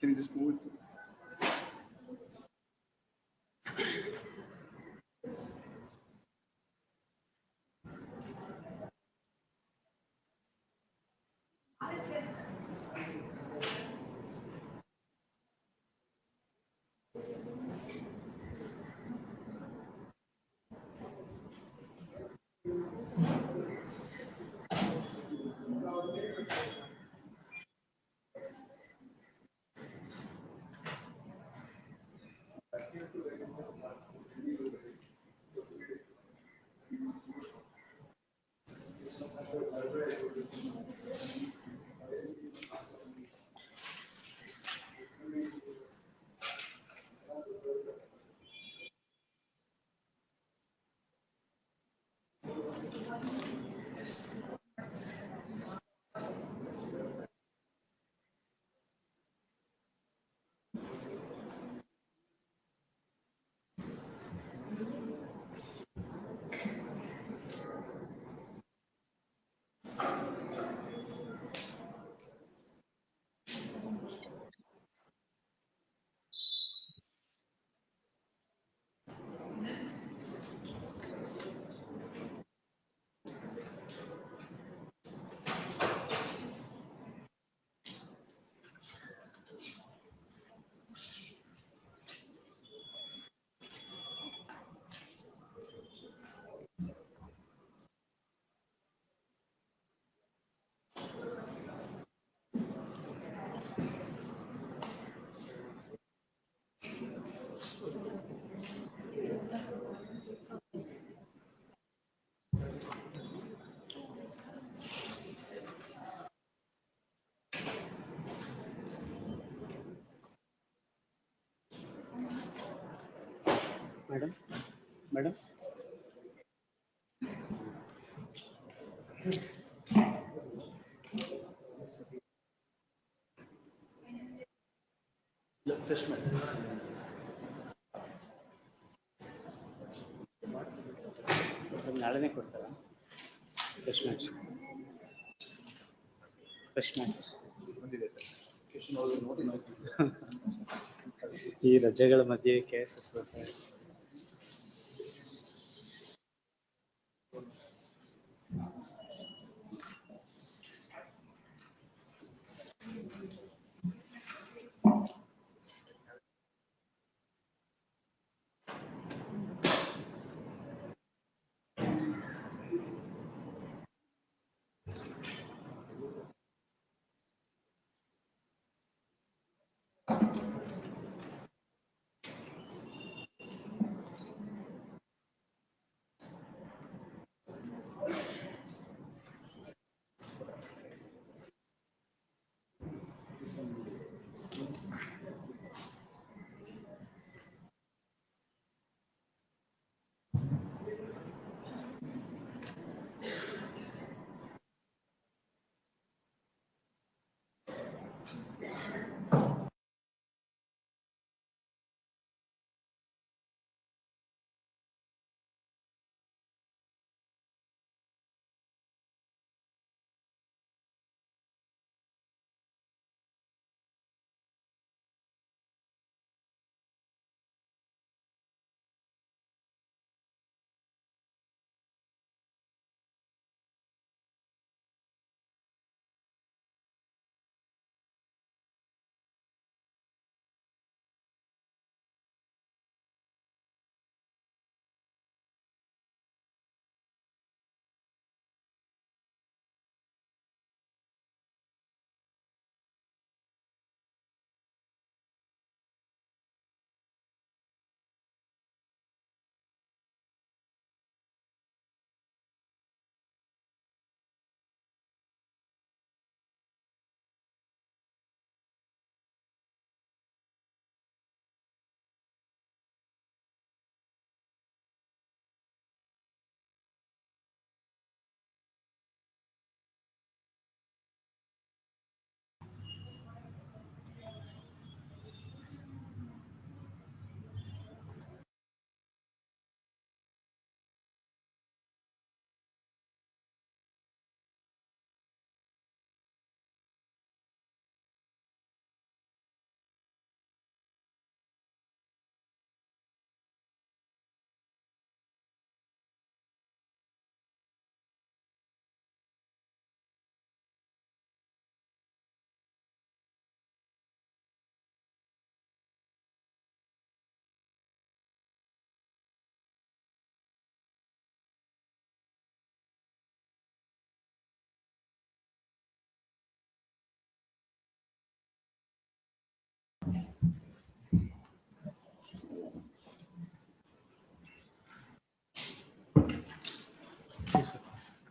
Can you just move it? Madam. Fresh ನಾಳೆನೇ ಕೊಡ್ತಾರ fresh match ಈ ರಜೆಗಳ ಮಧ್ಯೆ ಕೇಸಸ್ ಬರ್ತಾರೆ.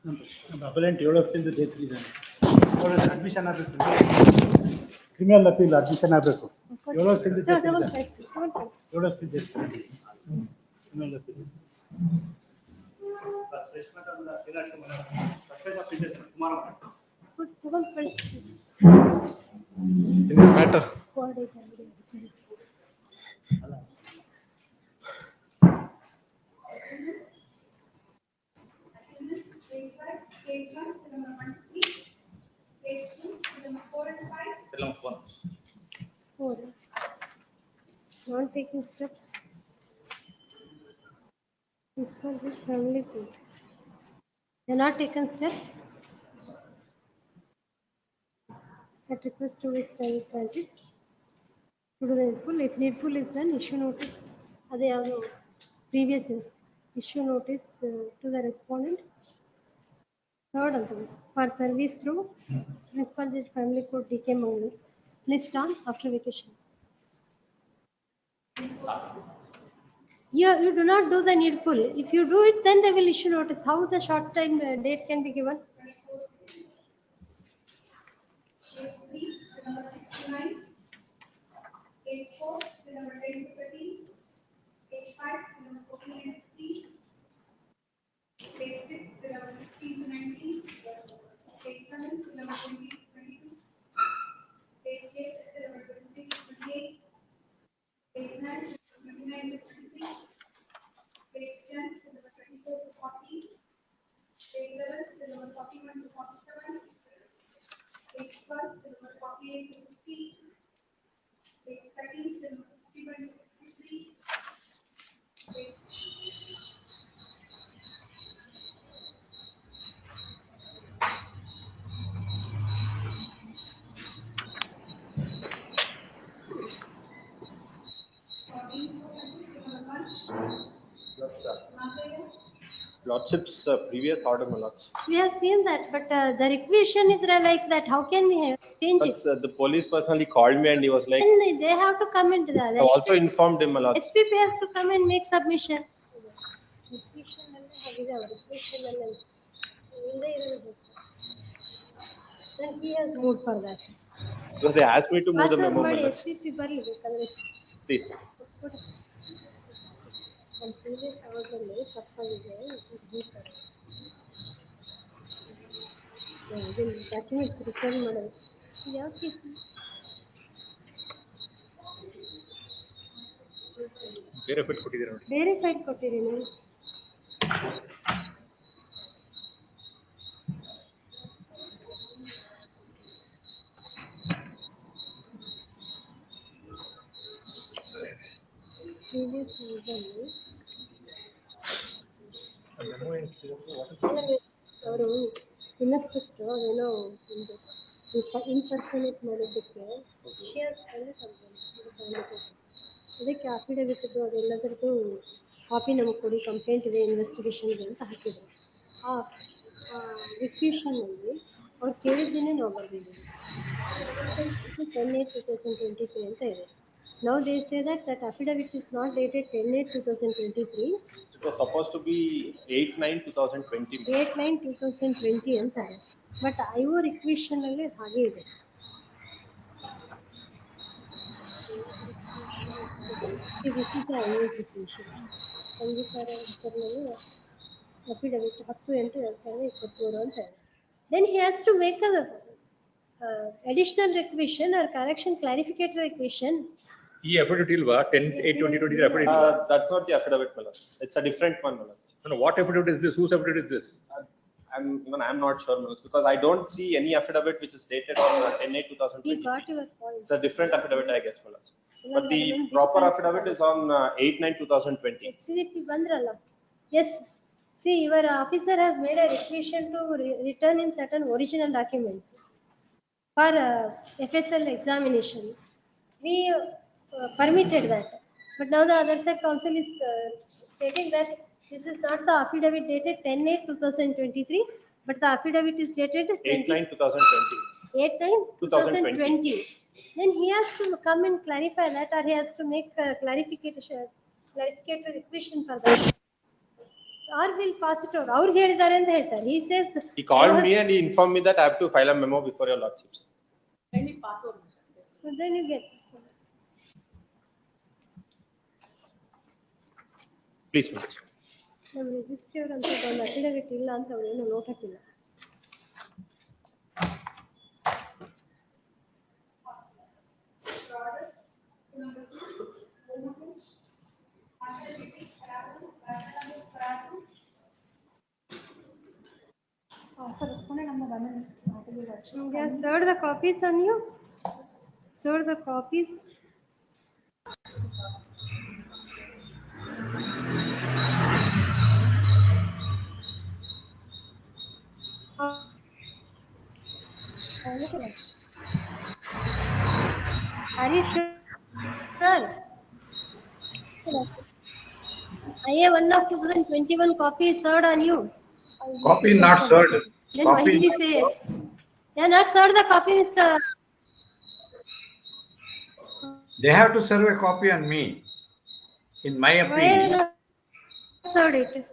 ನಮ್ಮ ಅಪಲೆಂಟ್ 7 ವರ್ಷದಿಂದ ಜೈಲಿದ್ದಾನೆ. ಅಡ್ಮಿಷನ್ ಆಗಬೇಕು, ಕ್ರಿಮಿನಲ್ ಅಪೀಲ್ ಅಡ್ಮಿಷನ್ ಆಗಬೇಕು. 7 ವರ್ಷದಿಂದ ಜೈಲಿದ್ದಾನೆ. 7 ವರ್ಷದಿಂದ ಜೈಲಿದ್ದಾನೆ. Criminal appeal In this matter, Not taking steps. This for the family court. They are not taken steps. At request to which time is granted. To do the needful. If needful is done, issue notice. They are previous issue notice to the respondent. Third, for service through Principal Judge Family Court DK Mangalore. List on after vacation. You do not do the needful. If you do it, then they will issue notice. How the short time date can be given? H3, number 69. H4, number 10 to 30. H5, number 14 and 50. H6, number 16 to 19. H7, number 20 to 22. H8, number 26 to 28. H9, 29 to 33. H10, number 24 to 40. H11, number 41 to 47. H12, number 48 to 50. H13, number 51 to 53. Lordship's previous order, my lords. We have seen that, but the requisition is like that. How can we change it? The police personally called me and he was like, Then they have to come into the. I also informed him, my lords. SPP has to come and make submission. Then he has moved for that. Because they asked me to move the memo, my lords. SPP ಬರಲಿ Please. ನಮ್ಮ previous ಅವರ್ದಲ್ಲಿ ತಪ್ಪಾಗಿದೆ documents return ಮಾಡೋದು ಯಾವ case ಬೇರೆ file ಕೊಟ್ಟಿದ್ದೀರಾ ನೋಡಿ. ಬೇರೆ file ಕೊಟ್ಟಿದ್ದೀನಿ ಪ್ರೀವಿಯಸ್ ಅವರ್ದಲ್ಲಿ ಅವರು ಇನ್ಸ್ಪೆಕ್ಟರ್ ಅದೇನೋ ಇನ್ಪರ್ಸನೇಟ್ ಮಾಡಿದ್ದಕ್ಕೆ ಅದಕ್ಕೆ ಅಫಿಡವಿಟ್ ಅದೆಲ್ಲದರದ್ದು ಕಾಪಿ ನಮಗೆ ಕೊಡಿ ಕಂಪ್ಲೇಂಟ್ ಇದೆ ಇನ್ವೆಸ್ಟಿಗೇಷನ್ಗೆ ಅಂತ ಹಾಕಿದ್ರು. ಆ ರಿಕ್ವಿಷನಲ್ಲಿ ಅವ್ರು ಕೇಳಿದ್ದೇನೆ ನಾವು ಬರ್ದಿದ್ದೀವಿ 10/8/2023 ಅಂತ ಇದೆ. Now they say that affidavit is not dated 10/8/2023. It was supposed to be 8/9/2020. 8/9/2020 ಅಂತಾರೆ. ಬಟ್ ಐಒ ರಿಕ್ವಿಷನ್ ಅಲ್ಲಿ ಹಾಗೆ ಇದೆ. This is the IO's requisition. ಸಂಗೀತರ ಹೆಸರಿನಲ್ಲಿ affidavit 10/8/2023 ಅಂತ ಇದೆ. Then he has to make a additional requisition or correction clarificatory requisition. ಈ affidavit ilva 10/8/2023 affidavit. That's not the affidavit, my lords. It's a different one, my lords. No, what affidavit is this? Whose affidavit is this? I'm not sure, my lords, because I don't see any affidavit which is dated on 10/8/2020. He got your point. It's a different affidavit, I guess, my lords. But the proper affidavit is on 8/9/2020. HCP ಬಂದ್ರಲ್ಲ. Yes. See, your officer has made a requisition to return him certain original documents for FSL examination. We permitted that, but now the other side counsel is stating that this is not the affidavit dated 10/8/2023, but the affidavit is dated 8/9/2020. 8/9/2020. Then he has to come and clarify that, or he has to make clarificatory requisition for that. or we'll pass it over. ಅವ್ರು ಹೇಳಿದ್ದಾರೆ ಅಂತ ಹೇಳ್ತಾರೆ. He says. He called me and he informed me that I have to file a memo before your lordships. Kindly pass over. So then you get. Please, Manoj. ನಮ್ಮ register ಅಂತ ಒಂದು affidavit ಇಲ್ಲ ಅಂತ ಅವ್ರೇನು ನೋಟ್ ಹಾಕಿಲ್ಲ. Yes, serve the copies on you. Serve the copies. Are you sure? I have one of 2021 copies served on you. Copy not served. Then why did he say yes? They are not served the copy, Mr. They have to serve a copy on me. In my Why opinion. not served it?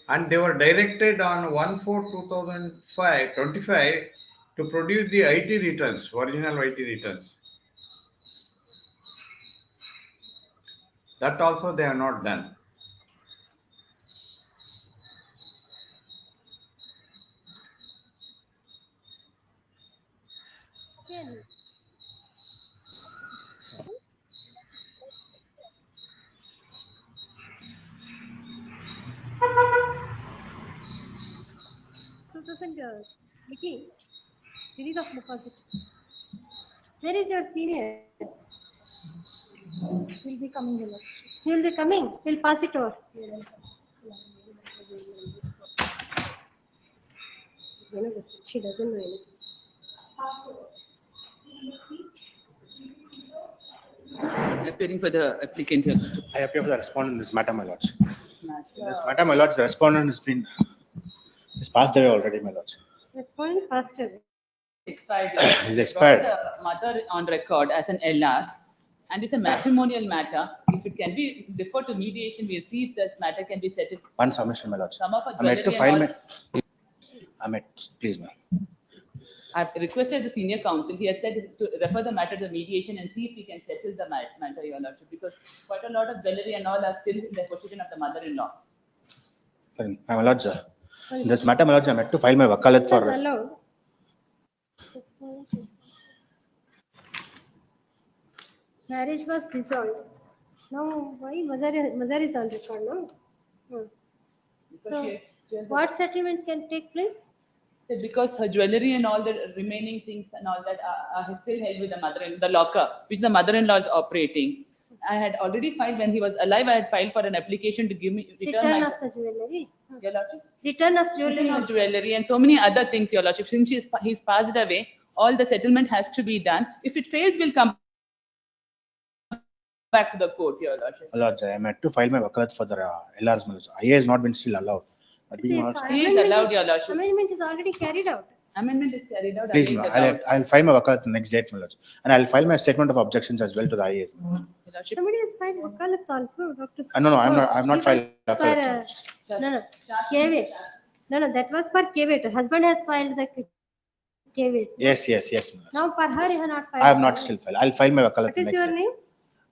And they were directed on 1/4/2025 to produce the IT returns, original IT returns. That also they have not done. Again. Vicky, release of deposit. Where is your senior? Will be coming in. He will be coming. We'll pass it over. She doesn't know anything. Appearing for the applicant here. I appear for the respondent in this matter, my lords. In this matter, my lords, the respondent is passed away already, my lords. Respondent passed away. Expired. He's expired. Got the mother on record as an LR, and it's a matrimonial matter. If it can be deferred to mediation, we'll see if that matter can be settled. One submission, my lords. Some of our I'm yet to jewelry file and my. I'm at, please, ma'am. I've requested the senior counsel. He has said to refer the matter to mediation and see if he can settle the matter, Your Lordship, because quite a lot of jewelry and all are still in the possession of the mother-in-law. Fine. My lords, in this matter, my lords, I'm yet to file my wakalat It for. was allowed. Marriage was dissolved. Now, why mother is on record, no? So, what settlement can take place? Because her jewelry and all the remaining things and all that are still held with the mother in the locker, which the mother-in-law is operating. I had already filed when he was alive. I had filed for an application to give me Return of the jewelry. Your Lordship. Return of jewelry. Return of jewelry and so many other things, Your Lordship. Since he's passed away, all the settlement has to be done. If it fails, we'll come back to the court, Your Lordship. My lords, I'm yet to file my wakalat for the LRs, my lords. IA has not been still allowed. But being my lords, He is allowed, Your Lordship. Amendment is already carried out. Amendment is carried out. please, and ma'am, is allowed. I'll file my wakalat the next date, my lords. And I'll file my statement of objections as well to the IA. Your Lordship. Somebody has filed wakalat also, Dr. No, I've not filed wakalat. No. Caveat. No, that was for caveat. Husband has filed the caveat. Yes, my lords. Now for her, you have not filed. I have not still filed. I'll file my wakalat What the is next your day. name?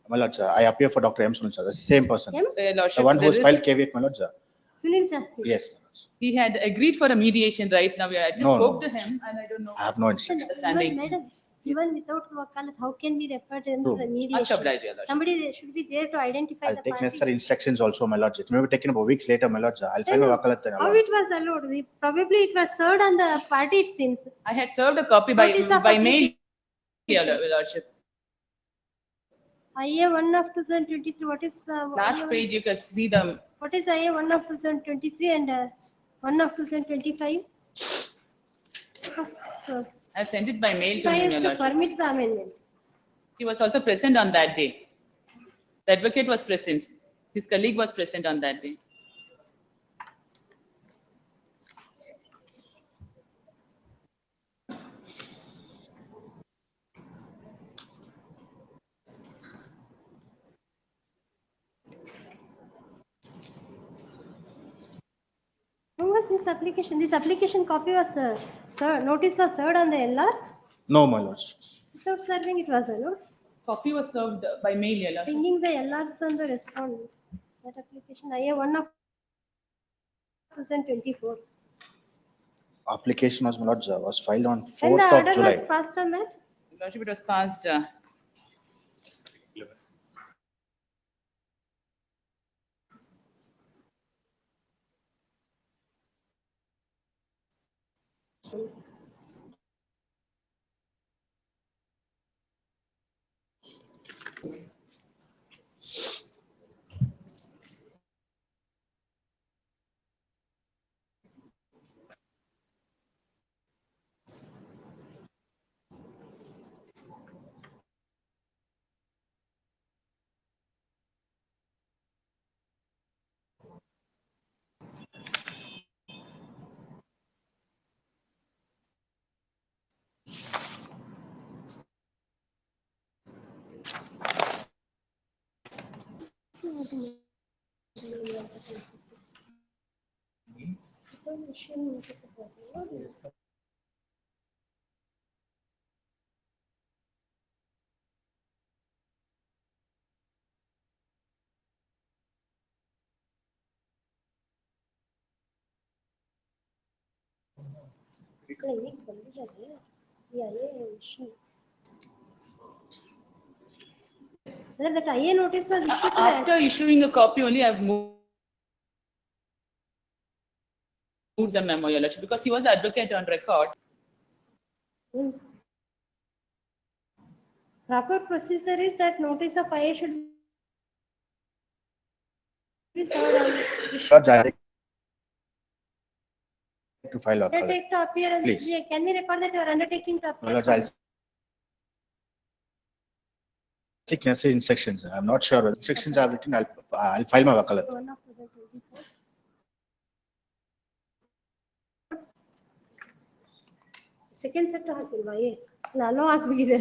My lords, I appear for Dr. M. Sunil, sir, the same person. M? Your Lordship, The one who has there filed is- caveat, my lords. Sunil Shastri. Yes, my lords. He had agreed for a mediation right now. I just No, spoke no. to him and I don't know. I have no instruction. Understanding. Madam, even without wakalat, how can we refer to them to True. the Much mediation? obliged, Your Lordship. Somebody should be there to identify I'll the take party. necessary instructions also, my lords. It may be taken about weeks later, my lords. I'll file my wakalat then. How it was allowed? Probably it was served on the party, it seems. I had served a copy Notice of by mail, Your application. Lordship. IA 1 of 2023, what is? Last IA page, you can see the, What is IA 1 of 2023 and 1 of 2025? I sent it by mail to him, Your To Lordship. permit the amendment. He was also present on that day. The advocate was present. His colleague was present on that day. was this application? This application copy was, notice was served on the LR. No, my lords. Without serving, it was, no? Copy was served by mail, Your Lordship. Bringing the LRs on the respondent. That application, IA 1 of 2024. Application was, my lords, was filed on When the 4th order of July. was passed on that? Your Lordship, it was passed. That IA notice was issued. After issuing a copy only, I've moved the memo, Your Lordship, because he was the advocate on record. Proper procedure is that notice of IA should be served on. Lords, I to file a Undertake to appear and Please. can we record that you are undertaking to My appear? lords, I'll seek necessary instructions. I'm not sure. Whether instructions are written. I'll file my wakalat. 1 of 2024. Second set ಹಾಕಿಲ್ವಾ hello ಆಗ್ಬಿಟ್ಟಿದೆ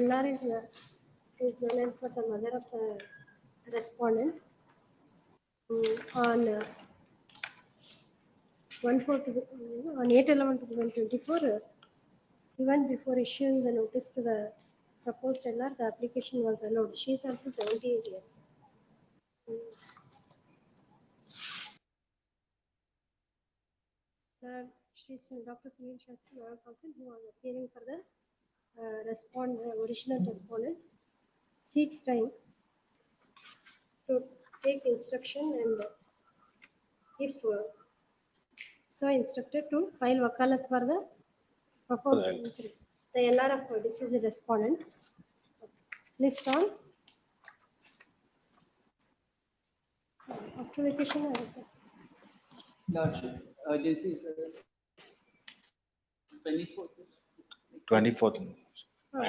LR is known as for the mother of the respondent on 8/11/2024. Even before issuing the notice to the proposed LR, the application was allowed. She is also 78 years. She's Dr. Sunil Shastri, lawyer person who was appearing for the original respondent, seeks time to take instruction and if so instructed to file wakalat for the proposed the LR of deceased respondent. List on after vacation. Lordship, urgency is 24th. 24th.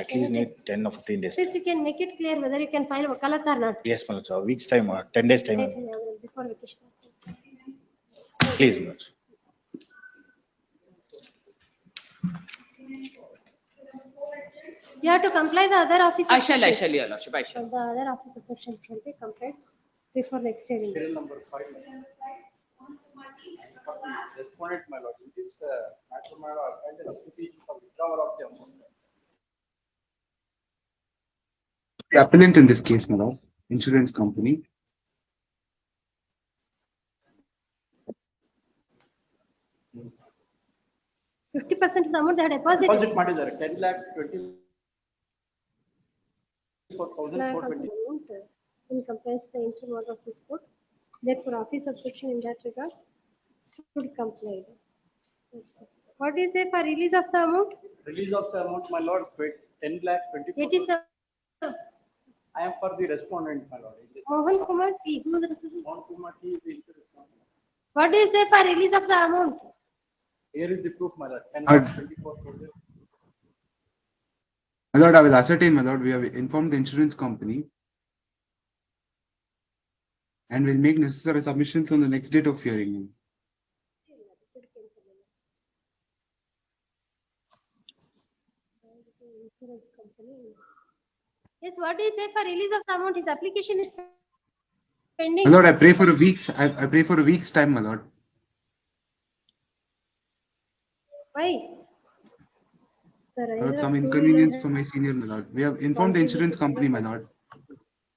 At least need 10 or 15 days. At least you can make it clear whether you can file wakalat or not. Yes, my lords. A week's time or 10 days time. Before vacation. Please, my lords. You have to comply the other office. I shall, Your Lordship, I shall. The other office subsection shall be complied before the next hearing. Serial number 5. Respondent, my lord, in this matter, my lord, I filed an application for withdrawal of the amount. The appellant in this case, my lord, insurance company. Fifty % of the amount they had deposited. Deposit ಮಾಡಿದ್ದಾರೆ 10,24,420. Amount in compliance with the interim order of this court. Therefore, office subsection in that regard should comply. What do you say for release of the amount? Release of the amount, my lord, 10,24,000. It is I am for the respondent, my lord. Mohan Kumar T. Who is the representative? Mohan Kumar T is the respondent. What do you say for release of the amount? Here is the proof, my lord. 10,24,000. My lord, I will ascertain, my lord, we have informed the insurance company and will make necessary submissions on the next date of hearing. Insurance company. Yes, what do you say for release of the amount? His application is pending. My lord, I pray for a week's. I pray for a week's time, my lord. Why? The My lord, rider some of inconvenience two-wheeler for my senior, my lord. We have informed the contributed insurance company, my 1%. lord.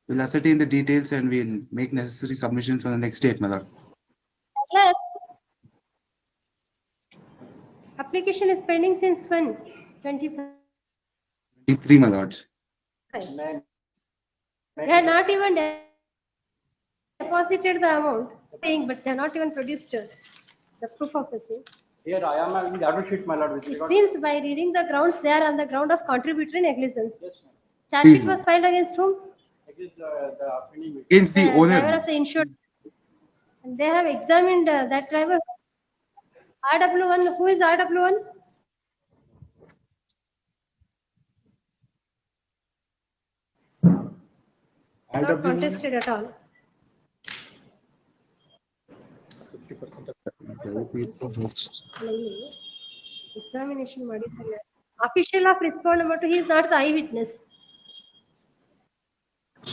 We'll ascertain the details and we'll make necessary submissions on the next date, my lord. Yes. Application is pending since when? 25. 23, my lords. They have not even deposited the amount, saying, but they have not even produced the proof of the same. Here I am having the order sheet, my lord, with It regard. seems by reading the grounds, they are on the ground of contributory negligence. Yes, ma'am. Charge sheet was filed against whom? Against the offending. Against the Driver owner. of the insured. And they have examined that driver. RW1, who is RW1? Not contested at all. Examination ಮಾಡಿದ್ದಾರೆ. Official of respondent, but he is not the eyewitness.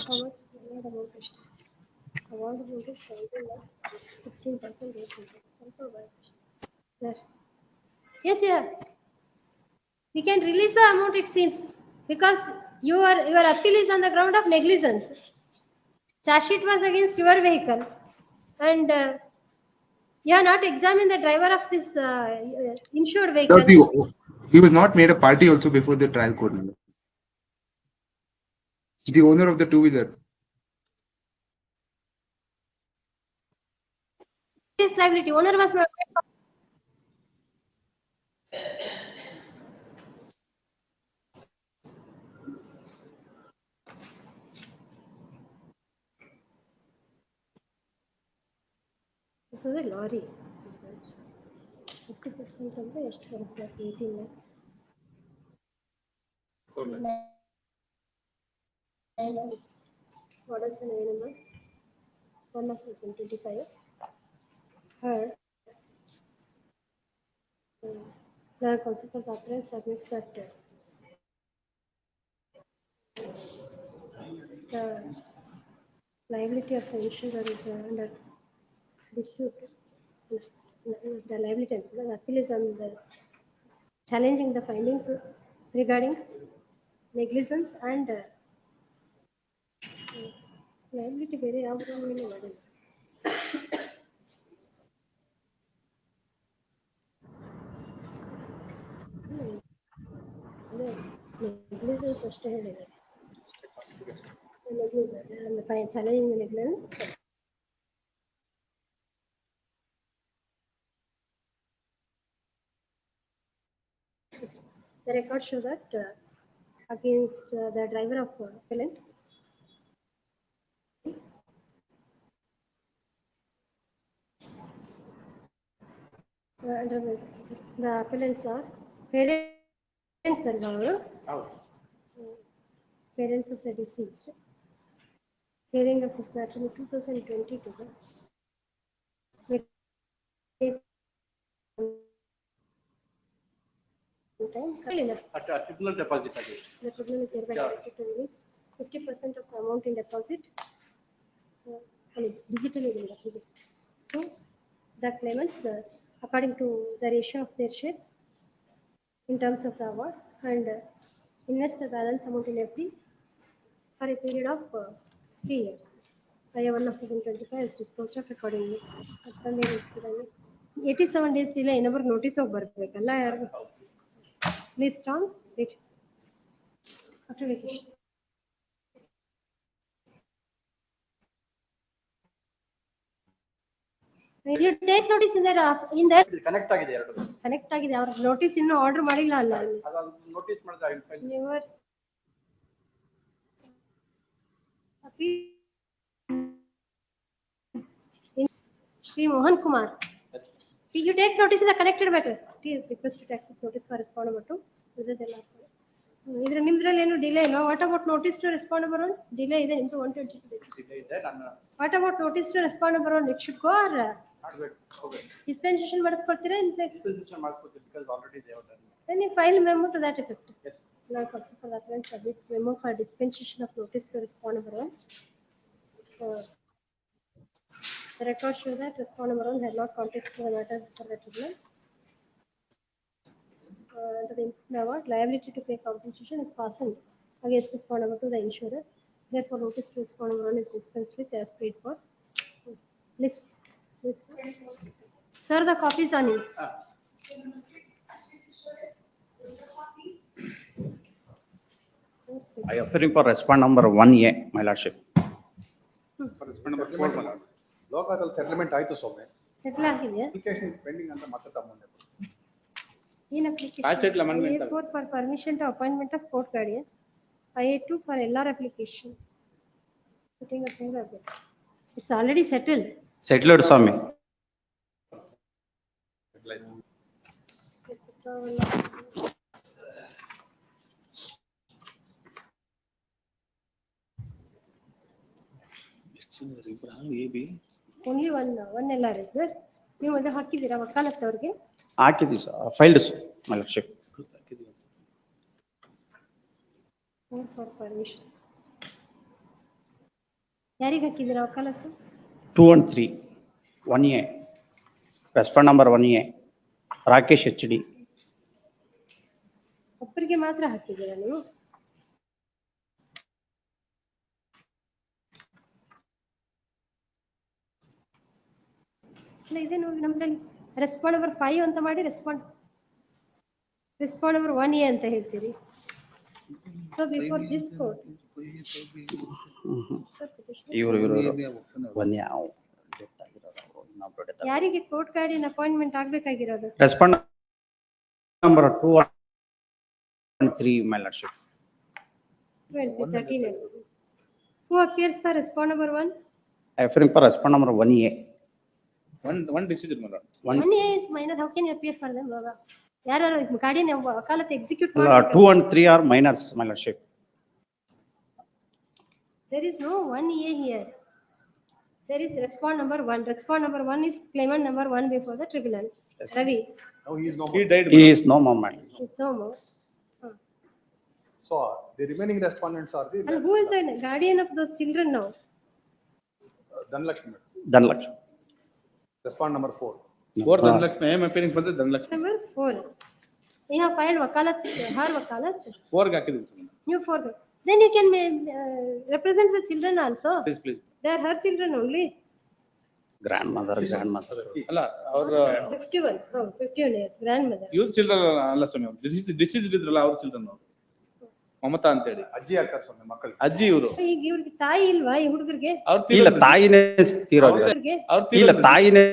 How much? What about it? Award amount is 15%. There. Yes, yeah. We can release the amount, it seems, because your appeal is on the ground of negligence. Charge sheet was against your vehicle, and you have not examined the driver of this insured vehicle. He was not made a party also before the trial court, my lord. The owner of the two-wheeler. This liability owner was not. This was a lorry. 50% of the extra 18 lakhs. What is the name number? 1 of 2025. Heard. The consequence after submits that the liability of the insurer is under dispute. The liability, the appeal is on the challenging the findings regarding negligence and liability ಬೇರೆ ಯಾವ ಕಾರಣದಿಂದ ಮಾಡಿಲ್ಲ. Negligence ಅಷ್ಟೇ ಹೇಳಿದ್ದಾರೆ. Negligence and challenging the negligence. The records show that against the driver of appellant, the appellants are parents are parents of the deceased. Hearing of this matter in 2022. Tribunal deposit again. The tribunal is hereby directed to release 50% of the amount in deposit, digitally in deposit, to the claimants according to the ratio of their shares in terms of the award, and invest the balance amount in FD for a period of 3 years. I1 of 2025 is disposed of accordingly. 87 days delay ಇನ್ನೊಬ್ಬರು notice ಹೋಗಿ ಬರ್ಬೇಕಲ್ಲ ಯಾರು please strong wait after vacation. You take notice in that connect ಆಗಿದೆ ಎರಡು. Connect ಆಗಿದೆ ಅವ್ರ notice ಇನ್ನೂ order ಮಾಡಿಲ್ಲ ಅಲ್ಲ ಅಲ್ಲಿ. ನೋಟಿಸ್ ಮಾಡಿದ್ರೆ Never Shri Mohan Kumar. You take notice in the connected matter. He is requested to accept notice for respondent number 2. ಇದ್ರ ನಿಮ್ದ್ರಲ್ಲಿ ಏನು ಡಿಲೇ ಇಲ್ಲ. What about notice to respond number 1? Delay ಇದೆ into 122 days. Delay ಇದೆ. ನಾನು what about notice to respond number 1? It should go or dispensation ಮಾಡಿಸ್ಕೊಡ್ತೀರಾ in fact? dispensation ಮಾಡಿಸ್ಕೊಡ್ತೀವಿ because already they have done. Then you file memo to that effect. Yes. Now also for that one submits memo for dispensation of notice to respond number 1. The records show that respondent number 1 had not contested the matter for the tribunal. To the award, liability to pay compensation is fastened against respondent number 2, the insurer. Therefore, notice to respondent number 1 is dispensed with as paid for. List. Sir, the copies on you. I am offering for respond number 1A, my lordship. ಲೋಕದಲ್ಲಿ settlement ಆಯ್ತು ಸೊಮ್ಮೆ Settle ಆಗಿದೆಯಾ? Application pending ಅಂತ ಮತ್ತೆ ತಗೊಂಡೆ. In application. Statute amendment. A4 for permission to appointment of court guardian. IA2 for LR application. Putting a single update. It's already settled. Settled, Swami. Only one LR is there. ನೀವು ಅದು ಹಾಕಿದ್ದೀರಾ ವಕಾಲತ್ ಅವ್ರಿಗೆ? ಹಾಕಿದ್ದೀವಿ sir, filed my lordship. For permission. ಯಾರಿಗೆ ಹಾಕಿದ್ದೀರಾ ವಕಾಲತ್ತು? 2 and 3, 1A. Respond number 1A, Rakesh HD. ಒಬ್ಬರಿಗೆ ಮಾತ್ರ ಹಾಕಿದ್ದೀರಾ ನೀವು? ಇಲ್ಲ ಇದೆ ನೋಡಿ ನಮ್ಮಲ್ಲಿ ರೆಸ್ಪಾಂಡ್ ನಂಬರ್ 5 ಅಂತ ಮಾಡಿ ರೆಸ್ಪಾಂಡ್ ನಂಬರ್ 1A ಅಂತ ಹೇಳ್ತೀರಿ. ಸೊ ಬಿಫೋರ್ ದಿಸ್ ಕೋರ್ಟ್ ಇವರು 1A. ಯಾರಿಗೆ ಕೋರ್ಟ್ ಗಾರ್ಡಿಯನ್ ಅಪಾಯಿಂಟ್ಮೆಂಟ್ ಆಗಬೇಕಾಗಿರೋದು? Respond number 2 and 3, my lordship. 13. Who appears for respond number 1? I am offering for respond number 1A. One decision, my lord. 1A is minor. How can you appear for them? ಯಾರು guardian ವಕಾಲತ್ execute 2 and 3 are minors, my lordship. There is no 1A here. There is respond number 1. Respond number 1 is claimant number 1 before the tribunal. Yes. Ravi. Now he is no He more. died. He is no more, my lord. Is no more. So the remaining respondents are the And who is the guardian of those children now? Dhanlakshmi. Dhanlakshmi. Respond number 4. Fourth Dhanlakshmi, I am appearing for the Dhanlakshmi. Number 4. You have filed wakalat, her wakalat. 4 ಹಾಕಿದ್ದೀವಿ sir. You 4. Then you can represent the children also. Please. They are her children only. Grandmother. ಅಲ್ಲ ಅವ್ರ 51. Oh, 51 years. Grandmother. ಇವ್ರ children ಅಲ್ಲ ಸ್ವಾಮಿ, disease ಇದ್ರಲ್ಲ ಅವ್ರ children ಅವರು, ಮಮತಾ ಅಂತ ಹೇಳಿ ಅಜ್ಜಿ ಆಗ್ತಾರೆ ಸೊಮ್ಮೆ ಮಕ್ಕಳು. ಅಜ್ಜಿ ಇವರು. ಈಗ ಇವ್ರಿಗೆ ತಾಯಿ ಇಲ್ವಾ ಈ ಹುಡುಗರಿಗೆ? ಇಲ್ಲ, ತಾಯಿನೇ ತೀರೋಗಿದ್ದಾರೆ. ಇಲ್ಲ, ತಾಯಿನೇ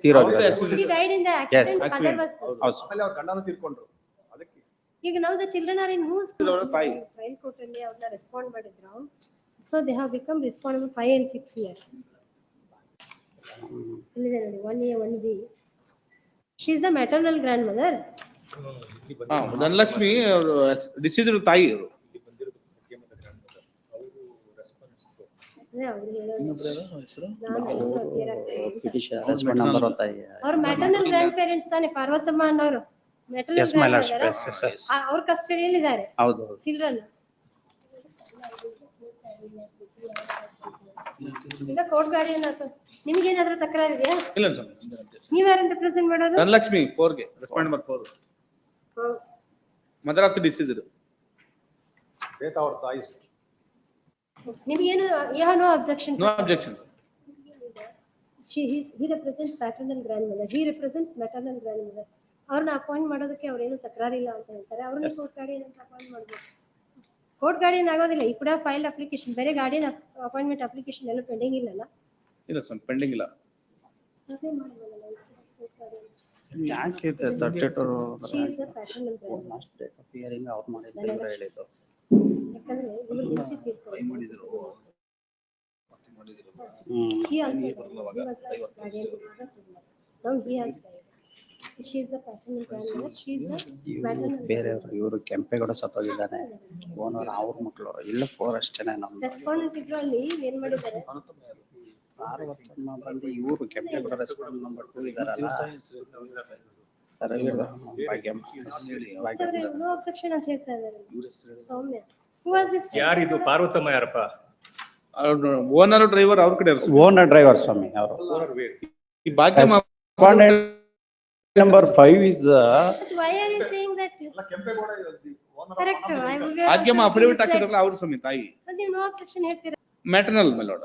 ತೀರೋಗಿದ್ದಾರೆ. He died in the Yes, accident. Father was. ಹೌದು. ಆಮೇಲೆ ಅವ್ರ ಗಂಡನ ತೀರ್ಕೊಂಡ್ರು. ಅದಕ್ಕೆ ಈಗ now the children are in whose ತಾಯಿ. trial court ಅಲ್ಲಿ ಅವ್ರನ್ನ ರೆಸ್ಪಾಂಡ್ ಮಾಡಿದ್ರು. So they have become responsible 5 and 6 years. ಇಲ್ಲಿದೆ ನೋಡಿ 1A 1B. She is the maternal grandmother. Dhanalakshmi ಅವರು ಡಿಸೀಸ್ ತಾಯಿ ಅವರು. ಅದೇ ಅವ್ರು ಹೇಳೋದು. Respond number ಅಂತ. ಅವ್ರ ಮ್ಯಾಟರ್ನಲ್ ಗ್ರ್ಯಾಂಡ್ ಪೇರೆಂಟ್ಸ್ ತಾನೆ ಪಾರ್ವತಮ್ಮ ಅನ್ನೋರು. Maternal Yes, my lordship. Yes. ಅವ್ರ ಕಸ್ಟಡಿಯಲ್ಲಿ ಇದ್ದಾರೆ ಹೌದು. ಚಿಲ್ಡ್ರನ್. ಈಗ ಕೋರ್ಟ್ ಗಾರ್ಡಿಯನ್ ನಿಮಗೇನಾದ್ರೂ ತಕರಾರು ಇದೆಯಾ? ಇಲ್ಲ ಸ್ವಾಮಿ. ನೀವ್ಯಾರನ್ನ ರೆಪ್ರೆಸೆಂಟ್ ಮಾಡೋದು? ಧನಲಕ್ಷ್ಮಿ 4 ಗೆ respond number 4. Mother of the disease. Shweta ಅವ್ರ ತಾಯಿ. ನಿಮಗೇನು you have no objection? No objection. he represents paternal grandmother. He represents maternal grandmother. ಅವ್ರನ್ನ ಅಪಾಯಿಂಟ್ ಮಾಡೋದಕ್ಕೆ ಅವ್ರೇನು ತಕರಾರಿಲ್ಲ ಅಂತ ಹೇಳ್ತಾರೆ. ಅವ್ರನ್ನ ಕೋರ್ಟ್ ಗಾರ್ಡಿಯನ್ ಅಂತ ಅಪಾಯಿಂಟ್ ಮಾಡ್ಬೋದು. ಕೋರ್ಟ್ ಗಾರ್ಡಿಯನ್ ಆಗೋದಿಲ್ಲ. ಈ ಕೂಡ ಫೈಲ್ಡ್ ಅಪ್ಲಿಕೇಶನ್ ಬೇರೆ ಗಾರ್ಡಿಯನ್ ಅಪಾಯಿಂಟ್ಮೆಂಟ್ ಅಪ್ಲಿಕೇಶನ್ ಎಲ್ಲ ಪೆಂಡಿಂಗ್ ಇಲ್ಲಲ್ಲ? ಇಲ್ಲ ಸ್ವಾಮಿ, ಪೆಂಡಿಂಗ್ ಇಲ್ಲ. ಅದೇ ಮಾಡ್ಬೋದಲ್ಲ ಯಾಕೆ 32 she is the paternal grandmother. Last date of hearing ಅವ್ರು ಮಾಡಿದ್ರು ಹೇಳಿದ್ದು. ಯಾಕಂದ್ರೆ ಇವ್ರು ಹೆಂಡತಿ ತೀರ್ಕೊಂಡು she also he was the guardian. Now he has died. She is the paternal grandmother. She is the maternal. ಬೇರೆಯವರು ಇವರು ಕೆಂಪೇಗೌಡ ಸತ್ತೋಗಿದ್ದಾನೆ. ಓನರ್ ಅವ್ರ ಮಕ್ಕಳು ಇಲ್ಲ 4 ಅಷ್ಟೇನೆ. ನಮ್ಮ ರೆಸ್ಪಾಂಡೆಂಟ್ ಇದ್ರು ಅಲ್ಲಿ ಏನ್ ಮಾಡಿದ್ದಾರೆ? ಪಾರ್ವತಮ್ಮ ಬಂದು ಇವರು ಕೆಂಪೇಗೌಡ ರೆಸ್ಪಾಂಡ್ ನಂಬರ್ 2 ಇದಾರಲ್ಲ. ಭಾಗ್ಯಮ್ಮ. ನೋ ಅಬ್ಜೆಕ್ಷನ್ ಅಂತ ಹೇಳ್ತಾ ಇದ್ದಾರೆ. ಸೌಮ್ಯ. Who was this? ಯಾರಿದು ಪಾರ್ವತಮ್ಮ ಯಾರಪ್ಪ? ಓನರ್ ಡ್ರೈವರ್ ಅವ್ರ ಕಡೆ ಇರ್ತಾರೆ. ಓನರ್ ಡ್ರೈವರ್ ಸ್ವಾಮಿ ಅವರು. ಈ Bhagyamma Respondent number 5 is But why are you saying that? Correct. I will be. Bhagyamma affidavit ಹಾಕಿದ್ರಲ್ಲ ಅವ್ರ ಸ್ವಾಮಿ ತಾಯಿ. ಅದೇ no objection ಹೇಳ್ತೀರಾ. Maternal milord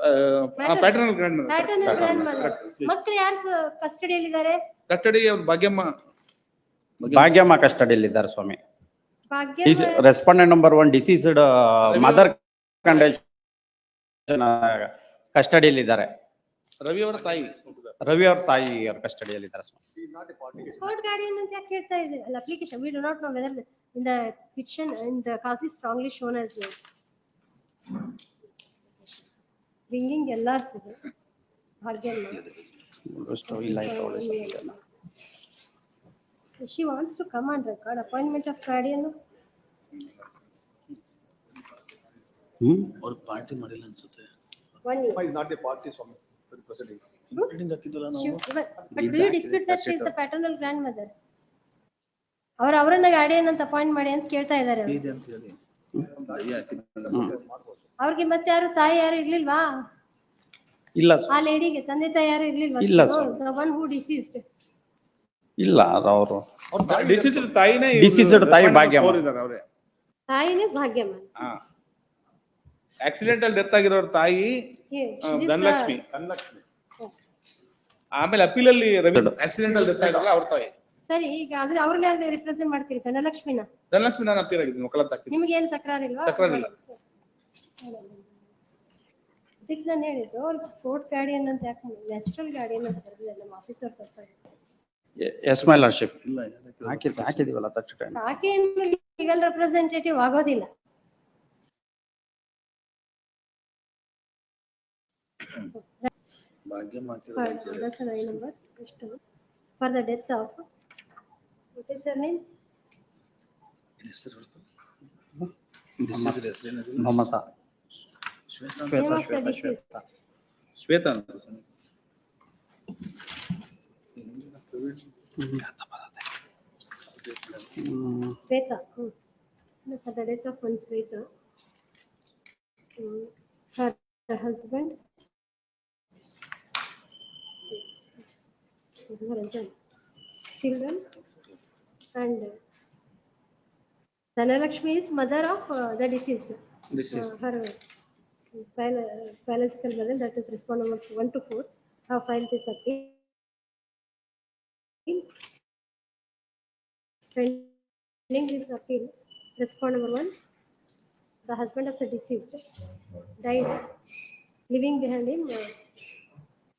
paternal grandmother. Paternal grandmother. ಮಕ್ಕಳು ಯಾರು ಕಸ್ಟಡಿಯಲ್ಲಿ ಇದ್ದಾರೆ? ಕಟ್ಟಡಿ ಅವ್ರ ಭಾಗ್ಯಮ್ಮ. ಭಾಗ್ಯಮ್ಮ ಕಸ್ಟಡಿಯಲ್ಲಿ ಇದ್ದಾರೆ ಸ್ವಾಮಿ. Bhagyamma. Respondent number 1 deceased mother condition ಕಸ್ಟಡಿಯಲ್ಲಿ ಇದ್ದಾರೆ. ರವಿ ಅವರ ತಾಯಿ. ರವಿ ಅವ್ರ ತಾಯಿ ಅವ್ರ ಕಸ್ಟಡಿಯಲ್ಲಿ ಇದ್ದಾರೆ ಸ್ವಾಮಿ. Court guardian ಅಂತ ಯಾಕೆ ಹೇಳ್ತಾ ಇದೆ? Application we do not know whether in the petition in the cause is strongly shown as bringing LRs ಇದೆ. Bhagyamma. She wants to come on record appointment of guardian. ಅವ್ರ ಪಾರ್ಟಿ ಮಾಡಿಲ್ಲ ಅನ್ಸುತ್ತೆ. 1 year. Is not a party Swami for the proceedings. But do you dispute that she is the paternal grandmother? ಅವರನ್ನ guardian ಅಂತ appoint ಮಾಡಿ ಅಂತ ಕೇಳ್ತಾ ಇದ್ದಾರೆ. ಅವ್ರಿಗೆ ಮತ್ತೆ ಯಾರು ತಾಯಿ ಯಾರು ಇರ್ಲಿಲ್ವಾ? ಇಲ್ಲ ಆ ಲೇಡಿಗೆ ತಂದೆ ತಾಯಿ ಯಾರು ಇರ್ಲಿಲ್ವಾ? ಇಲ್ಲ the one who deceased. ಇಲ್ಲ ಅವರು ಡಿಸೀಸ್ಡ್ ತಾಯಿನೇ. ಡಿಸೀಸ್ಡ್ ತಾಯಿ ಭಾಗ್ಯಮ್ಮ. ಅವರೇ ತಾಯಿನೇ ಭಾಗ್ಯಮ್ಮ. ಆಕ್ಸಿಡೆಂಟಲ್ ಡೆತ್ ಆಗಿರೋರ ತಾಯಿ ಧನಲಕ್ಷ್ಮಿ. ಆಮೇಲೆ ಅಪೀಲ್ ಅಲ್ಲಿ ರವಿ ಆಕ್ಸಿಡೆಂಟಲ್ ಡೆತ್ ಆಗಿರಲ್ಲ ಅವ್ರ ತಾಯಿ. ಸರಿ, ಈಗ ಆದ್ರೆ ಅವ್ರನ್ನ ಯಾರು ರಿಪ್ರೆಸೆಂಟ್ ಮಾಡ್ತೀರಿ? ಧನಲಕ್ಷ್ಮಿನ. ಧನಲಕ್ಷ್ಮಿ ನಾನು ಅಪೀಲ್ ಆಗಿದ್ದೀನಿ ವಕಾಲತ್ ಹಾಕಿದ್ದೀನಿ. ನಿಮ್ಗೆ ಏನು ತಕರಾರಿಲ್ವಾ? ತಕರಾರಿಲ್ಲ. ಅದಕ್ಕೆ ನಾನು ಹೇಳಿದ್ದು ಅವ್ರಿಗೆ ಕೋರ್ಟ್ ಗಾರ್ಡಿಯನ್ ಅಂತ ಯಾಕೆ ನ್ಯಾಚುರಲ್ ಗಾರ್ಡಿಯನ್ ಅಂತ ಬರೆದಿಲ್ಲ ನಮ್ಮ ಆಫೀಸರ್ ತರ್ತಾರೆ. ಎಸ್ ಮೈ ಲಾರ್ಡ್ಶಿಪ್ ಹಾಕಿದೀವಲ್ಲ ತಕ್ಷಣ ಆಕೆ ಲೀಗಲ್ ರೆಪ್ರೆಸೆಂಟೇಟಿವ್ ಆಗೋದಿಲ್ಲ. For the death of what is her name? Mamata. Name of the deceased. Shweta. Sweta. For the death of one Sweta. Her husband. Children and Dhanalakshmi is mother of the deceased. Her biological mother, that is respond number 1 to 4, have filed this appeal. Pending this appeal, respond number 1, the husband of the deceased died, leaving behind him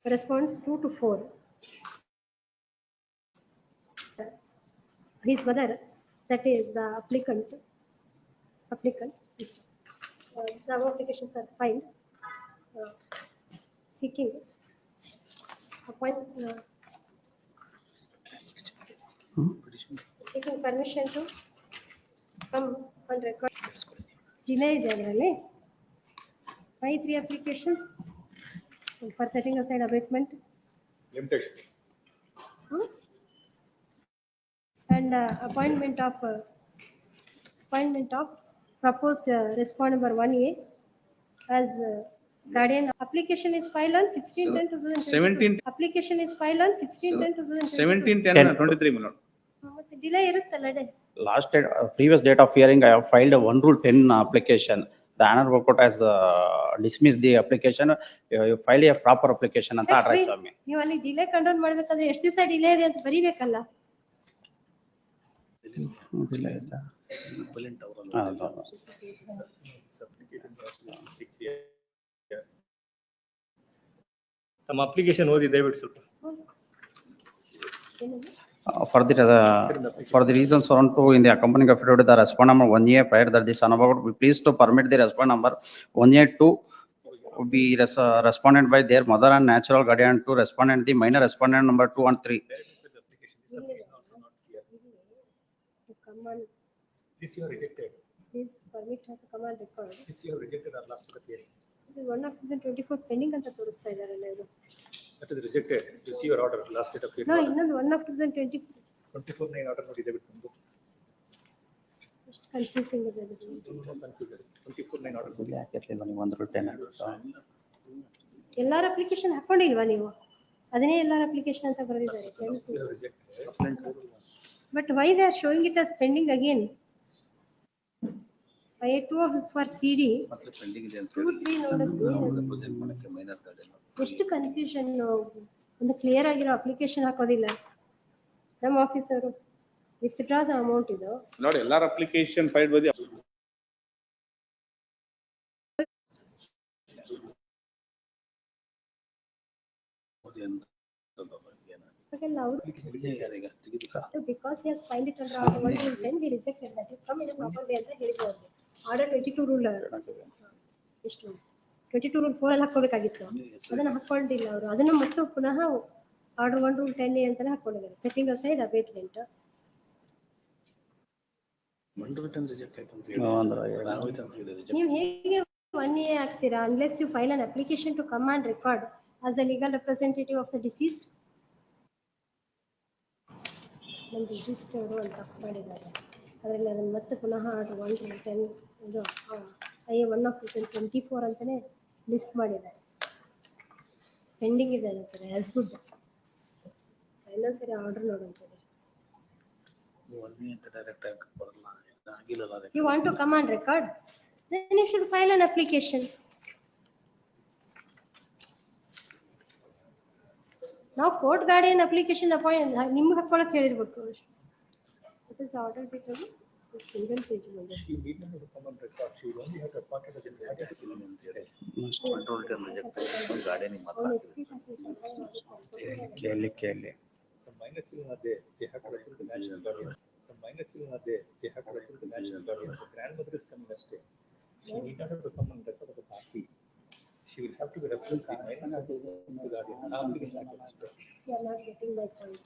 response 2 to 4. His mother, that is the applicant, is, the above applications are filed seeking seeking permission to come on record. Delay ಇದೆ ಅದರಲ್ಲಿ 3 applications for setting aside abatement. Limitation. And appointment of proposed respond number 1A as guardian. Application is filed on 16/10/2022. Application is filed on 16/10/2022. 17/10/23 milord. ಮತ್ತೆ delay ಇರುತ್ತಲ್ಲ day. Last date, previous date of hearing, I have filed a 1 Rule 10 application. The honorable court has dismissed the application. You file a proper application ಅಂತ address ಸ್ವಾಮಿ. ನೀವು ಅಲ್ಲಿ delay control ಮಾಡ್ಬೇಕಂದ್ರೆ ಎಷ್ಟು ದಿವಸ delay ಇದೆ ಅಂತ ಬರಿಬೇಕಲ್ಲ. ನಮ್ಮ ಅಪ್ಲಿಕೇಶನ್ ಓದಿ ದಯವಿಟ್ಟು ಸ್ವಲ್ಪ. For the reasons shown to in the accompanying affidavit, the respondent number 1A prior that this honorable be pleased to permit the respondent number 1A to be responded by their mother and natural guardian to respondent the minor respondent number 2 and 3. This you have rejected. Please permit her to come on record. This you have rejected our last hearing. ಇದು 1/2024 pending ಅಂತ ತೋರಿಸ್ತಾ ಇದಾರಲ್ಲ ಇದು. That is rejected. You see your order last date of hearing. No, ಇನ್ನೊಂದು 1/2024. 24/9 order ನೋಡಿ ದಯವಿಟ್ಟು. Confusing ಇದೆ. 24/9 order. ಇಲ್ಲಿ ಹಾಕಿರ್ಲಿಲ್ವಾ ನೀವು 1 10 ಎಲ್ಲಾರ ಅಪ್ಲಿಕೇಶನ್ ಹಾಕೊಂಡಿಲ್ವಾ ನೀವು? ಅದನ್ನೇ ಎಲ್ಲಾರ ಅಪ್ಲಿಕೇಶನ್ ಅಂತ ಬರೆದಿದ್ದಾರೆ. But why they are showing it as pending again? I2 for CD. ಮಾತ್ರ ಪೆಂಡಿಂಗ್ ಇದೆ ಅಂತ 2, 3 ನೋಡಿದ್ವಿ. ಪ್ರೊಜೆಕ್ಟ್ ಮಾಡಕ್ಕೆ ಮೈನರ್ ಗಾರ್ಡನ್ ಎಷ್ಟು ಕನ್ಫ್ಯೂಷನ್. ಒಂದು ಕ್ಲಿಯರ್ ಆಗಿರೋ ಅಪ್ಲಿಕೇಶನ್ ಹಾಕೋದಿಲ್ಲ ನಮ್ಮ ಆಫೀಸರು. ವಿತ್ಡ್ರಾ ದ ಅಮೌಂಟ್ ಇದು ನೋಡಿ ಎಲ್ಲಾರ ಅಪ್ಲಿಕೇಶನ್ ಫೈಲ್ ಬದಿ ಹಾಗೆಲ್ಲ ಅವರು because he has filed it under order 110 we rejected that. You come in a proper way ಅಂತ ಹೇಳಿದ್ರು ಅವ್ರಿಗೆ. ಆರ್ಡರ್ 22 ರೂಲ್ ಎಷ್ಟು 22 ರೂಲ್ 4 ಅಲ್ಲಿ ಹಾಕೋಬೇಕಾಗಿತ್ತು. ಅದನ್ನ ಹಾಕೊಂಡಿಲ್ಲ ಅವರು. ಅದನ್ನ ಮತ್ತೆ ಪುನಃ ಆರ್ಡರ್ 1 ರೂಲ್ 10 ಅಂತಾನೆ ಹಾಕೊಂಡಿದ್ದಾರೆ. Setting aside abetment. Mandal reject ಆಯ್ತು ಅಂತ ಹೇಳಿ ನೀವು ಹೇಗೆ 1A ಆಗ್ತೀರಾ unless you file an application to come and record as a legal representative of the deceased? ನಮ್ಮ ರಿಜಿಸ್ಟರ್ ಅವರು ಅಂತ ಮಾಡಿದ್ದಾರೆ. ಅದರಲ್ಲಿ ಅದನ್ನು ಮತ್ತೆ ಪುನಃ ಆರ್ಡರ್ 1 ರೂಲ್ 10 ಇದು I1 of 2024 ಅಂತಾನೆ ಲಿಸ್ಟ್ ಮಾಡಿದ್ದಾರೆ. ಪೆಂಡಿಂಗ್ ಇದೆ ಅಂತಾರೆ ಆಸ್ ಗುಡ್. ಇನ್ನೊಂದು ಸರಿ ಆರ್ಡರ್ ನೋಡುವಂತಾರೆ. ಡೈರೆಕ್ಟ್ ಆಗಿ ಬರಲ್ಲ ಆಗಿಲ್ಲ ಅದಕ್ಕೆ. You want to come and record? Then you should file an application. Now court guardian application appoint ನಿಮ್ಗೆ ಹಾಕೊಳ್ಳೋಕೆ ಹೇಳಿರ್ಬೇಕು. What is the order because single change ಬಂದಿದೆ. She need not to come and record. She will only have to appoint as a guardian. Control reject ಆಯ್ತು garden ಮಾತ್ರ ಕೇಳಿ The minor children are there. They have to refer to the national guardian. The minor children are there. They have to refer to the national guardian. The grandmother is coming as stay. She need not have to come and refer as a party. She will have to be referred to the minor the guardian. You are not getting my point.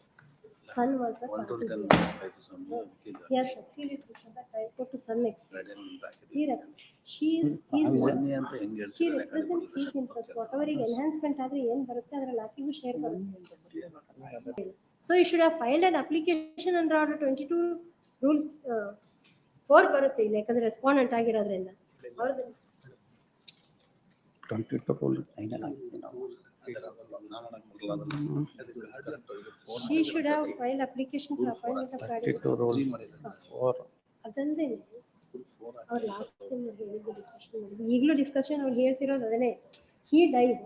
Son was a control party. ಆಯ್ತು ಸ್ವಾಮಿ ಅದಕ್ಕೆ Yes, succeeded to some extent. Garden ಹಾಕಿದೆ Here, she is ಅಂತ ಹೆಂಗ್ she ಹೇಳ್ತಾರೆ represents his interest. Whatever ಈಗ enhancement ಆದ್ರೆ ಏನ್ ಬರುತ್ತೆ ಅದರಲ್ಲಿ ಆಕಿಗೂ ಶೇರ್ ಬರುತ್ತೆ. So you should have filed an application under order 22 rule 4 ಬರುತ್ತೆ ಇಲ್ಲ ಯಾಕಂದ್ರೆ ರೆಸ್ಪಾಂಡೆಂಟ್ ಆಗಿರೋದ್ರಿಂದ ಅವ್ರದ್ದು 22 ರೂಲ್ 9 ಆಗಿದೆ ನಾವು. she should have filed application for appointment of guardian. 22 rule 4 ಅದಲ್ಲದೆ ಅವ್ರು ಲಾಸ್ಟ್ ಟೈಮ್ ಹೇಳಿದ್ದು ಡಿಸ್ಕಷನ್ ಮಾಡಿದ್ವಿ. ಈಗಲೂ ಡಿಸ್ಕಷನ್ ಅವ್ರು ಹೇಳ್ತಿರೋದು ಅದನ್ನೇ. He died.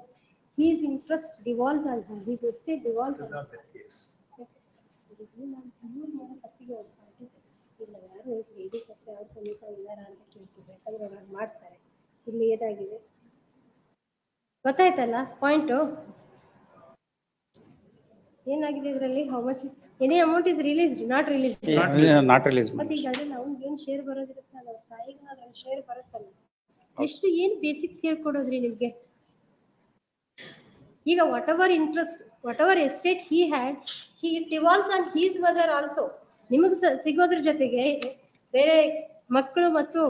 His interest devolves on her. His estate devolves on her. ಇಲ್ಲ ಯಾರು ಲೇಡೀಸ್ ಹತ್ರ ಯಾರು ಸಮೀಪ ಇದ್ದಾರ ಅಂತ ಕೇಳ್ತೀವಿ. ಯಾಕಂದ್ರೆ ಅವ್ರು ಮಾಡ್ತಾರೆ. ಇಲ್ಲಿ ಏನಾಗಿದೆ ಗೊತ್ತಾಯ್ತಲ್ಲ ಪಾಯಿಂಟು ಏನಾಗಿದೆ ಇದರಲ್ಲಿ. How much is any amount is released not released not release. ಮತ್ತೆ ಈಗ ಅದ್ರಲ್ಲಿ ಅವ್ನಿಗೆ ಏನ್ ಶೇರ್ ಬರೋದಿರುತ್ತಲ್ಲ ಅವ್ರ ತಾಯಿಗೆ ಅದ್ರಲ್ಲಿ ಶೇರ್ ಬರುತ್ತಲ್ಲ ಎಷ್ಟು ಏನ್ ಬೇಸಿಕ್ಸ್ ಹೇಳ್ಕೊಡೋದ್ರಿ ನಿಮ್ಗೆ. ಈಗ what ever interest what ever estate he had he devolves on his mother also. ನಿಮಗೆ ಸಿಗೋದ್ರ ಜೊತೆಗೆ ಬೇರೆ ಮಕ್ಕಳು ಮತ್ತು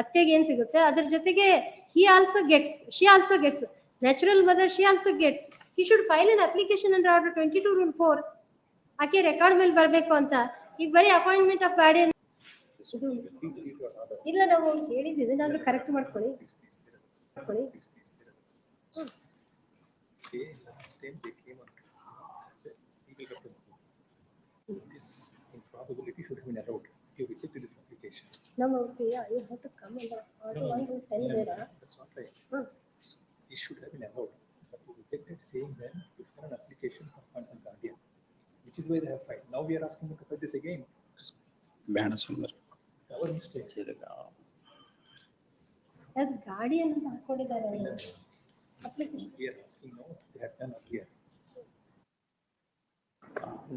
ಅತ್ತೆಗೆ ಏನ್ ಸಿಗುತ್ತೆ ಅದ್ರ ಜೊತೆಗೆ he also gets she also gets natural mother she also gets. He should file an application under order 22 rule 4 ಆಕೆ ರೆಕಾರ್ಡ್ ಮೇಲೆ ಬರಬೇಕು ಅಂತ. ಈಗ ಬರೀ ಅಪಾಯಿಂಟ್ಮೆಂಟ್ ಆಫ್ ಗಾರ್ಡಿಯನ್ ಇಲ್ಲ ನಾವು ಹೇಳಿದ್ವಿ ಇದನ್ನಾದ್ರೂ ಕರೆಕ್ಟ್ ಮಾಡ್ಕೊಳ್ಳಿ. Last time they came on legal representative. This improbability should have been allowed. You rejected this application. No, you have to come under order 1 rule 10 there. That's not right. This should have been allowed. But you rejected saying then you file an application for appointment guardian, which is why they have filed. Now we are asking them to file this again. ಬೇಡ Sundar. It's our mistake. As guardian ಅಂತ ಹಾಕೊಂಡಿದ್ದಾರೆ application. We are asking now they have done earlier.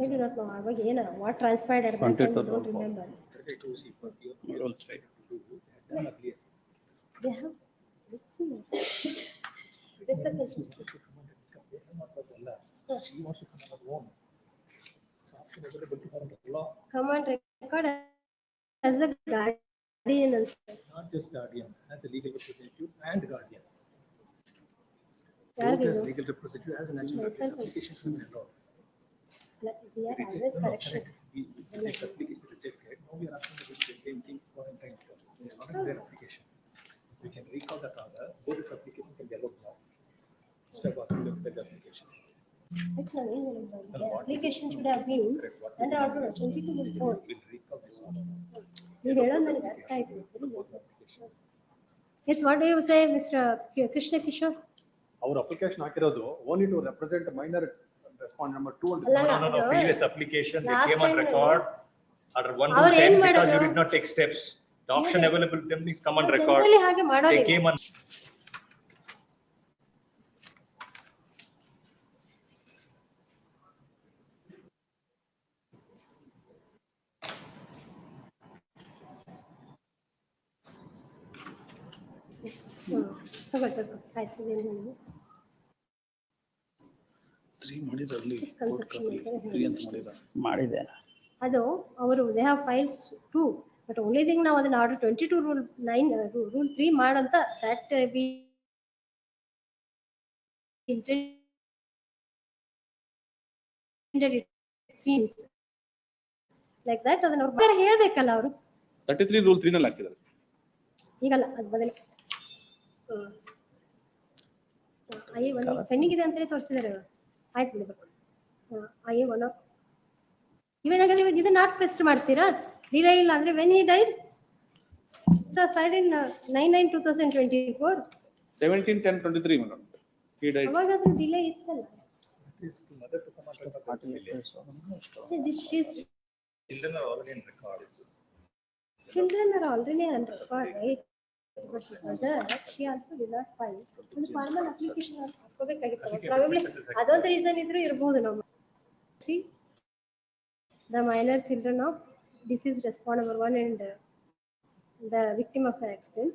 Maybe not know ಅವಾಗ ಏನು what transpired at that time, I don't remember. 32C for your rules right to do. They have done earlier. They have representation. She wants to come on her own. It's option available to her under law. Come and record as a guardian also. Not just guardian, as a legal representative and guardian. ಯಾರು Both as legal representative as a natural this application should be allowed. we are always correction. This application rejected. Now we are asking to do the same thing for entire term. They are not in their application. We can recall that order, though this application can be allowed now. Instead of asking them to the application. It's not even the application should have been under order 22/4. We'll recall this order. You read on the type. Yes, what do you say, Mr. Krishna Kishore? Our application ಹಾಕಿರೋದು only to represent minor respondent number 2 and ಅಲ್ಲ, No, ಅದು previous application, they last came on time record. Order 1 ಅವ್ರು to 10 ಏನ್ because you ಮಾಡಿದ್ರು? did not take steps. The option available to them is come on record. Generally ಹಾಗೆ They ಮಾಡೋದಿಲ್ಲ. came on. ತಗೊಳ್ಳಿ. ಆಯ್ತು, ಇದೇನು ಹೇಳಿದ್ರು? ಮಾಡಿದೆ. ಅದು ಅವರು they have files 2 but only thing ನಾವು ಅದನ್ನ ಆರ್ಡರ್ 22 ರೂಲ್ 9 ರೂಲ್ 3 ಮಾಡಂತ that be intended it seems like that ಅದನ್ನ ಅವ್ರು ಬೇರೆ ಹೇಳ್ಬೇಕಲ್ಲ ಅವರು 33 ರೂಲ್ 3 ನಲ್ಲಿ ಹಾಕಿದ್ದಾರೆ. ಈಗಲ್ಲ ಅದು ಬದಲಿ ಐ ಒಂದು ಪೆಂಡಿಂಗ್ ಇದೆ ಅಂತಲೇ ತೋರಿಸಿದ್ದಾರೆ ಅವರು. ಆಯ್ತು ಬಿಡಬೇಕು. ಐ ಒನ್ ಇವೇನಾಗಲಿ ಇದು ನಾಟ್ ಪ್ರೆಸ್ಟ್ ಮಾಡ್ತೀರಾ? ಡಿಲೇ ಇಲ್ಲ ಅಂದ್ರೆ when he died filed in 9/9/2024 17/10/23 madam. He died. ಅವಾಗಾದ್ರೂ ಡಿಲೇ ಇತ್ತಲ್ಲ. Is mother to come on record. This she's Children are already in record. children are already on record, right? But mother, she also did not file. ಒಂದು formal application ಹಾಕೋಬೇಕಾಗಿತ್ತು. Probably ಅದೊಂದು reason ಇದ್ರೂ ಇರಬಹುದು. ನಾವು the minor children of deceased respondent number 1 and the victim of the accident.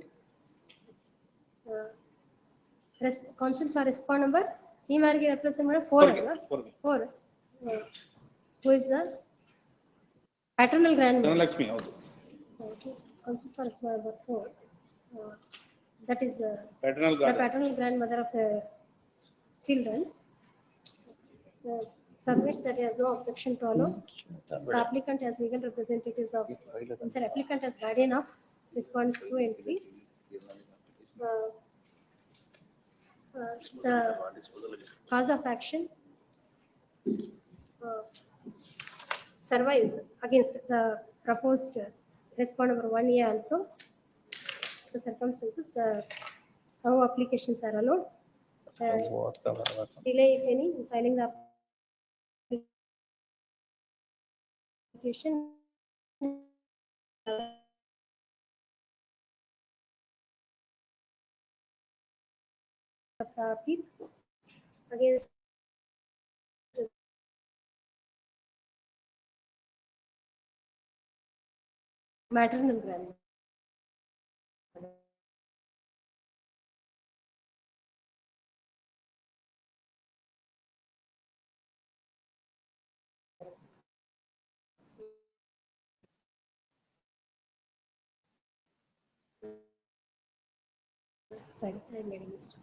Counsel for respondent number he married representative 4. Who is the paternal grandmother? Dhanalakshmi ಹೌದು. Counsel for respondent number 4. That is Paternal the paternal grandmother of the children. Submits that he has no objection to allow. The applicant has legal representatives of, sir, applicant has guardian of respondents 2 and 3. The cause of action survives against the proposed respondent number 1A also. The circumstances, the how applications are allowed. Delay if any in filing the application. Appeal against maternal grandmother. Sorry, I made a mistake.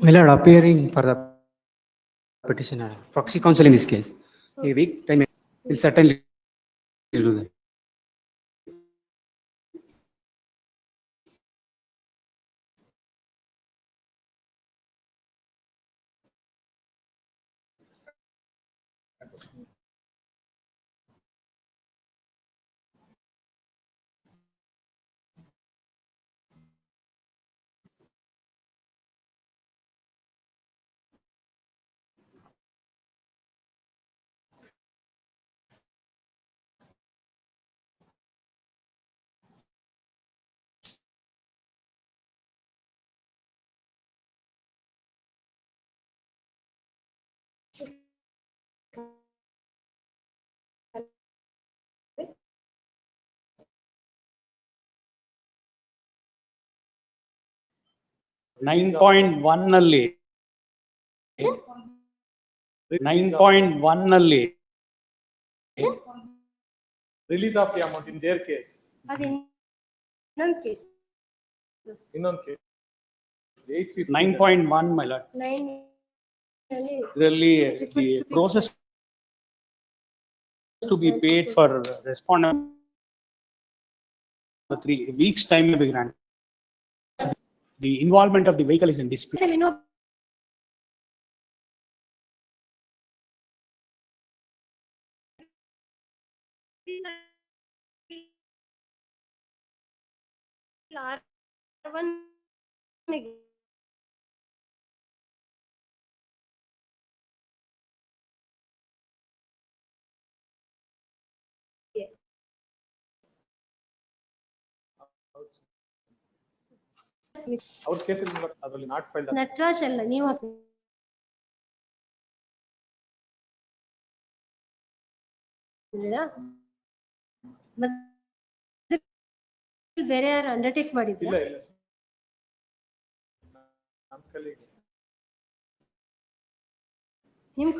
My lord, appearing for the petitioner, proxy counsel in this case, a week time will certainly do that. 9.1 ನಲ್ಲಿ 9.1 ನಲ್ಲಿ Release of the amount in their case. ಅದು ಇನ್ನೊಂದು case. ಇನ್ನೊಂದು case. 850. 9.1 my lord. 9 ಅಲ್ಲಿ ಇದರಲ್ಲಿ Request the to be process to be paid for respondent 3 weeks time may be granted. The involvement of the vehicle is in dispute. ಇನ್ನೊಬ್ಬ R1 ಗೆ ಅವ್ರ ಕೇಸಲ್ಲಿ ಅದರಲ್ಲಿ ನಾಟ್ ಫೈಲ್ಡ್. ನಟರಾಜ್ ಅಲ್ಲ ನೀವು ಹಾಕಿದ್ದೀರಾ? ಮತ್ತೆ ಬೇರೆ ಯಾರು ಅಂಡರ್ಟೇಕ್ ಇಲ್ಲ ಮಾಡಿದ್ದೀರಾ? ಇಲ್ಲ ನಮ್ಮ ಕಲಿಗೆ ನಿಮ್